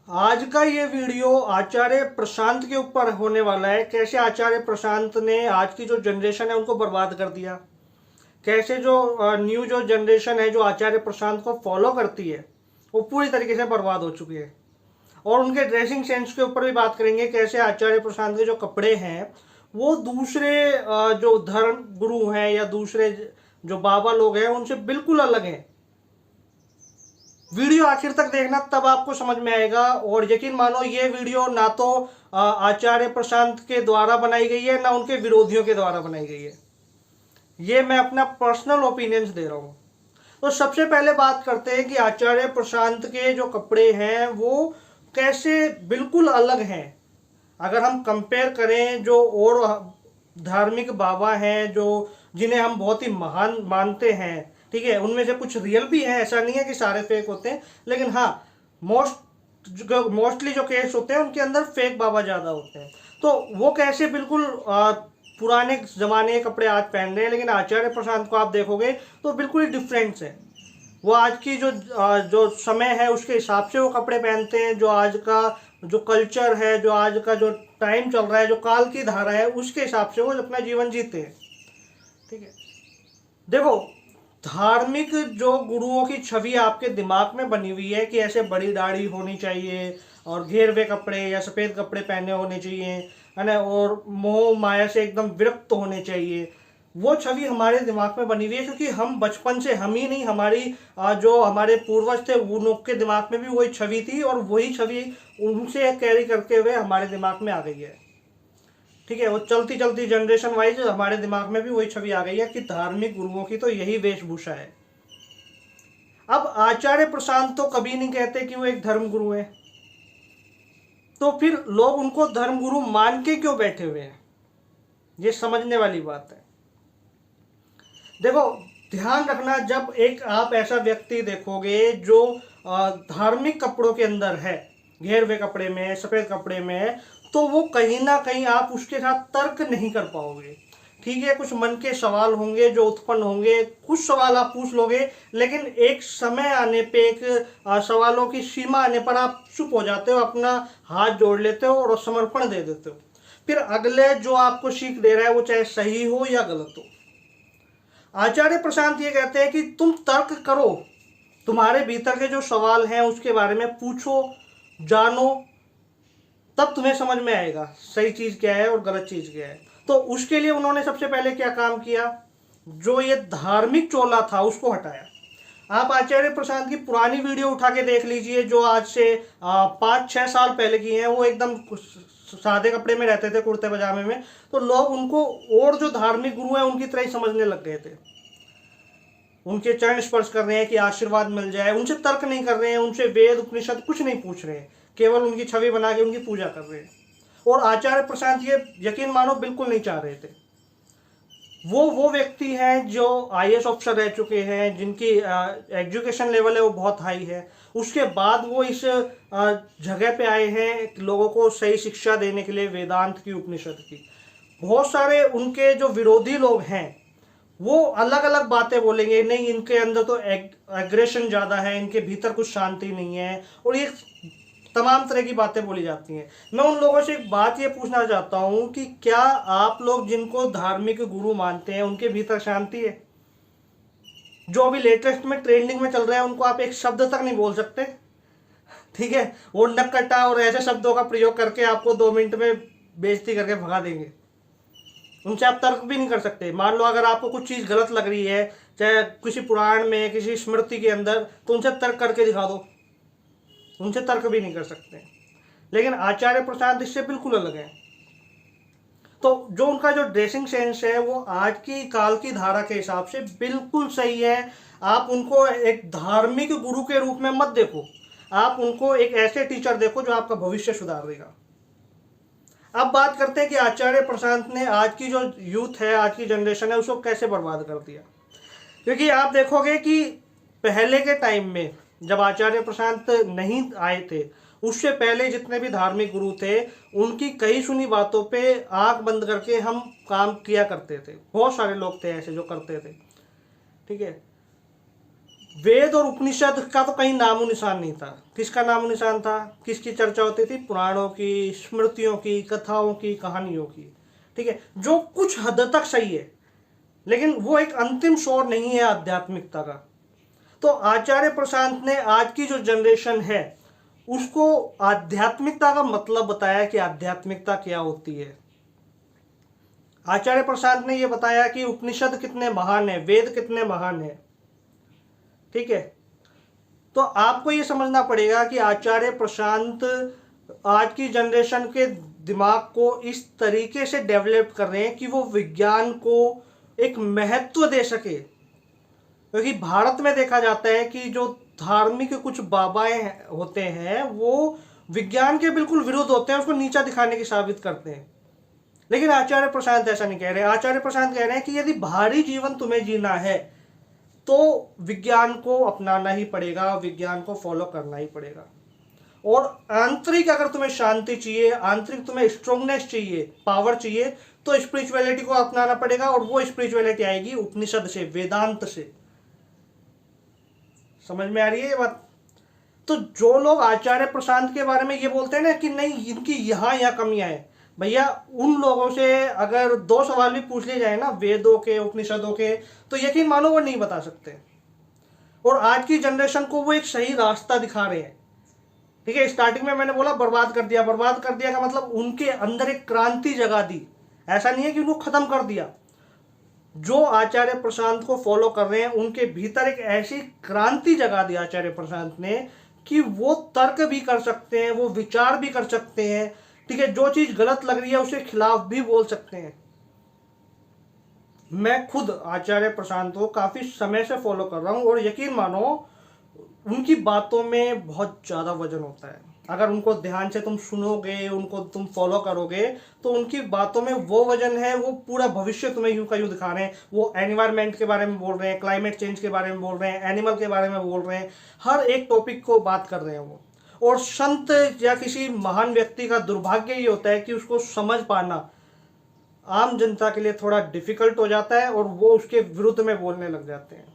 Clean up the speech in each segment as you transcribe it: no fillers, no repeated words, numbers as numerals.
आज का ये वीडियो आचार्य प्रशांत के ऊपर होने वाला है। कैसे आचार्य प्रशांत ने आज की जो जनरेशन है उनको बर्बाद कर दिया, कैसे जो न्यू जो जनरेशन है जो आचार्य प्रशांत को फॉलो करती है वो पूरी तरीके से बर्बाद हो चुकी है। और उनके ड्रेसिंग सेंस के ऊपर भी बात करेंगे, कैसे आचार्य प्रशांत के जो कपड़े हैं वो दूसरे जो धर्म गुरु हैं या दूसरे जो बाबा लोग हैं उनसे बिल्कुल अलग हैं। वीडियो आखिर तक देखना, तब आपको समझ में आएगा। और यकीन मानो ये वीडियो ना तो आचार्य प्रशांत के द्वारा बनाई गई है ना उनके विरोधियों के द्वारा बनाई गई है। ये मैं अपना पर्सनल ओपिनियंस दे रहा हूँ। तो सबसे पहले बात करते हैं कि आचार्य प्रशांत के जो कपड़े हैं वो कैसे बिल्कुल अलग हैं। अगर हम कंपेयर करें जो और धार्मिक बाबा हैं जो जिन्हें हम बहुत ही महान मानते हैं, ठीक है, उनमें से कुछ रियल भी हैं, ऐसा नहीं है कि सारे फेक होते हैं, लेकिन हाँ मोस्टली जो केस होते हैं उनके अंदर फेक बाबा ज़्यादा होते हैं। तो वो कैसे बिल्कुल पुराने ज़माने के कपड़े आज पहन रहे हैं, लेकिन आचार्य प्रशांत को आप देखोगे तो बिल्कुल ही डिफरेंस है। वो आज की जो समय है उसके हिसाब से वो कपड़े पहनते हैं। जो आज का जो कल्चर है, जो आज का जो टाइम चल रहा है, जो काल की धारा है, उसके हिसाब से वो अपना जीवन जीते हैं। ठीक है, देखो, धार्मिक जो गुरुओं की छवि आपके दिमाग में बनी हुई है कि ऐसे बड़ी दाढ़ी होनी चाहिए और घेरवे कपड़े या सफ़ेद कपड़े पहने होने चाहिए, है ना, और मोह माया से एकदम विरक्त होने चाहिए, वो छवि हमारे दिमाग में बनी हुई है क्योंकि हम बचपन से, हम ही नहीं, हमारी जो हमारे पूर्वज थे वो लोग के दिमाग में भी वही छवि थी और वही छवि उनसे कैरी करते हुए हमारे दिमाग में आ गई है। ठीक है, वो चलती चलती जनरेशन वाइज हमारे दिमाग में भी वही छवि आ गई है कि धार्मिक गुरुओं की तो यही वेशभूषा है। अब आचार्य प्रशांत तो कभी नहीं कहते कि वो एक धर्म गुरु है, तो फिर लोग उनको धर्म गुरु मान के क्यों बैठे हुए हैं, ये समझने वाली बात है। देखो, ध्यान रखना, जब एक आप ऐसा व्यक्ति देखोगे जो धार्मिक कपड़ों के अंदर है, घेरवे कपड़े में, सफ़ेद कपड़े में है, तो वो कहीं ना कहीं आप उसके साथ तर्क नहीं कर पाओगे। ठीक है, कुछ मन के सवाल होंगे जो उत्पन्न होंगे, कुछ सवाल आप पूछ लोगे, लेकिन एक समय आने पे, एक सवालों की सीमा आने पर आप चुप हो जाते हो, अपना हाथ जोड़ लेते हो और समर्पण दे देते हो। फिर अगले जो आपको सीख दे रहा है वो चाहे सही हो या गलत हो। आचार्य प्रशांत ये कहते हैं कि तुम तर्क करो, तुम्हारे भीतर के जो सवाल हैं उसके बारे में पूछो, जानो, तब तुम्हें समझ में आएगा सही चीज़ क्या है और गलत चीज़ क्या है। तो उसके लिए उन्होंने सबसे पहले क्या काम किया, जो ये धार्मिक चोला था उसको हटाया। आप आचार्य प्रशांत की पुरानी वीडियो उठा के देख लीजिए जो आज से 5-6 साल पहले की हैं। वो एकदम सादे कपड़े में रहते थे, कुर्ते पजामे में, तो लोग उनको और जो धार्मिक गुरु हैं उनकी तरह ही समझने लग गए थे। उनके चरण स्पर्श कर रहे हैं कि आशीर्वाद मिल जाए, उनसे तर्क नहीं कर रहे हैं, उनसे वेद उपनिषद कुछ नहीं पूछ रहे हैं, केवल उनकी छवि बना के उनकी पूजा कर रहे हैं। और आचार्य प्रशांत ये यकीन मानो बिल्कुल नहीं चाह रहे थे। वो व्यक्ति हैं जो आईएएस ऑफिसर रह चुके हैं, जिनकी एजुकेशन लेवल है वो बहुत हाई है, उसके बाद वो इस जगह पे आए हैं लोगों को सही शिक्षा देने के लिए, वेदांत की, उपनिषद की। बहुत सारे उनके जो विरोधी लोग हैं वो अलग अलग बातें बोलेंगे, नहीं इनके अंदर तो एग्रेशन ज़्यादा है, इनके भीतर कुछ शांति नहीं है, और ये तमाम तरह की बातें बोली जाती हैं। मैं उन लोगों से एक बात ये पूछना चाहता हूँ कि क्या आप लोग जिनको धार्मिक गुरु मानते हैं उनके भीतर शांति है? जो अभी लेटेस्ट में ट्रेंडिंग में चल रहा है उनको आप एक शब्द तक नहीं बोल सकते। ठीक है, वो नक्कटा और ऐसे शब्दों का प्रयोग करके आपको 2 मिनट में बेइज्जती करके भगा देंगे। उनसे आप तर्क भी नहीं कर सकते। मान लो अगर आपको कुछ चीज़ गलत लग रही है, चाहे किसी पुराण में, किसी स्मृति के अंदर, तो उनसे तर्क करके दिखा दो, उनसे तर्क भी नहीं कर सकते। लेकिन आचार्य प्रशांत इससे बिल्कुल अलग है। तो जो उनका जो ड्रेसिंग सेंस है वो आज की काल की धारा के हिसाब से बिल्कुल सही है। आप उनको एक धार्मिक गुरु के रूप में मत देखो, आप उनको एक ऐसे टीचर देखो जो आपका भविष्य सुधार देगा। अब बात करते हैं कि आचार्य प्रशांत ने आज की जो यूथ है, आज की जनरेशन है, उसको कैसे बर्बाद कर दिया। क्योंकि आप देखोगे कि पहले के टाइम में जब आचार्य प्रशांत नहीं आए थे, उससे पहले जितने भी धार्मिक गुरु थे उनकी कई सुनी बातों पे आंख बंद करके हम काम किया करते थे। बहुत सारे लोग थे ऐसे जो करते थे। ठीक है, वेद और उपनिषद का तो कहीं नामो निशान नहीं था। किसका नामो निशान था? किसकी चर्चा होती थी? पुराणों की, स्मृतियों की, कथाओं की, कहानियों की। ठीक है, जो कुछ हद तक सही है, लेकिन वो एक अंतिम छोर नहीं है आध्यात्मिकता का। तो आचार्य प्रशांत ने आज की जो जनरेशन है उसको आध्यात्मिकता का मतलब बताया कि आध्यात्मिकता क्या होती है। आचार्य प्रशांत ने यह बताया कि उपनिषद कितने महान है, वेद कितने महान है। ठीक है, तो आपको यह समझना पड़ेगा कि आचार्य प्रशांत आज की जनरेशन के दिमाग को इस तरीके से डेवलप कर रहे हैं कि वो विज्ञान को एक महत्व दे सके। क्योंकि भारत में देखा जाता है कि जो धार्मिक कुछ बाबाएं होते हैं वो विज्ञान के बिल्कुल विरुद्ध होते हैं, उसको नीचा दिखाने की साबित करते हैं। लेकिन आचार्य प्रशांत ऐसा नहीं कह रहे। आचार्य प्रशांत कह रहे हैं कि यदि भारी जीवन तुम्हें जीना है तो विज्ञान को अपनाना ही पड़ेगा, विज्ञान को फॉलो करना ही पड़ेगा। और आंतरिक अगर तुम्हें शांति चाहिए, आंतरिक तुम्हें स्ट्रोंगनेस चाहिए, पावर चाहिए, तो स्पिरिचुअलिटी को अपनाना पड़ेगा। और वो स्पिरिचुअलिटी आएगी उपनिषद से, वेदांत से। समझ में आ रही है ये बात? तो जो लोग आचार्य प्रशांत के बारे में ये बोलते हैं ना कि नहीं इनकी यहाँ कमियां हैं, भैया उन लोगों से अगर 2 सवाल भी पूछ लिए जाए ना वेदों के, उपनिषदों के, तो यकीन मानो वो नहीं बता सकते। और आज की जनरेशन को वो एक सही रास्ता दिखा रहे हैं। ठीक है, स्टार्टिंग में मैंने बोला बर्बाद कर दिया। बर्बाद कर दिया का मतलब उनके अंदर एक क्रांति जगा दी। ऐसा नहीं है कि उनको खत्म कर दिया। जो आचार्य प्रशांत को फॉलो कर रहे हैं उनके भीतर एक ऐसी क्रांति जगा दी आचार्य प्रशांत ने कि वो तर्क भी कर सकते हैं, वो विचार भी कर सकते हैं। ठीक है, जो चीज गलत लग रही है उसके खिलाफ भी बोल सकते हैं। मैं खुद आचार्य प्रशांत को काफी समय से फॉलो कर रहा हूं और यकीन मानो उनकी बातों में बहुत ज्यादा वजन होता है। अगर उनको ध्यान से तुम सुनोगे, उनको तुम फॉलो करोगे, तो उनकी बातों में वो वजन है। वो पूरा भविष्य तुम्हें यूं का यूं दिखा रहे हैं। वो एनवायरनमेंट के बारे में बोल रहे हैं, क्लाइमेट चेंज के बारे में बोल रहे हैं, एनिमल के बारे में बोल रहे हैं, हर एक टॉपिक को बात कर रहे हैं वो। और संत या किसी महान व्यक्ति का दुर्भाग्य ये होता है कि उसको समझ पाना आम जनता के लिए थोड़ा डिफिकल्ट हो जाता है और वो उसके विरुद्ध में बोलने लग जाते हैं।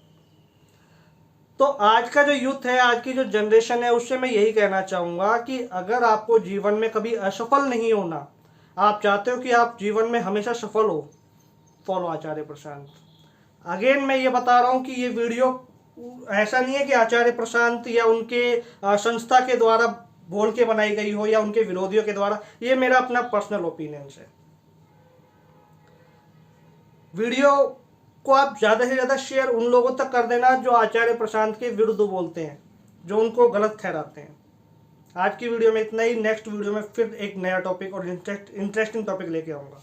तो आज का जो यूथ है, आज की जो जनरेशन है, उससे मैं यही कहना चाहूंगा कि अगर आपको जीवन में कभी असफल नहीं होना, आप चाहते हो कि आप जीवन में हमेशा सफल हो, फॉलो आचार्य प्रशांत। अगेन मैं ये बता रहा हूं कि ये वीडियो ऐसा नहीं है कि आचार्य प्रशांत या उनके संस्था के द्वारा बोल के बनाई गई हो या उनके विरोधियों के द्वारा। ये मेरा अपना पर्सनल ओपिनियन है। वीडियो को आप ज़्यादा से ज़्यादा शेयर उन लोगों तक कर देना जो आचार्य प्रशांत के विरुद्ध बोलते हैं, जो उनको गलत ठहराते हैं। आज की वीडियो में इतना ही। नेक्स्ट वीडियो में फिर एक नया टॉपिक और इंटरेस्टिंग टॉपिक लेके आऊँगा।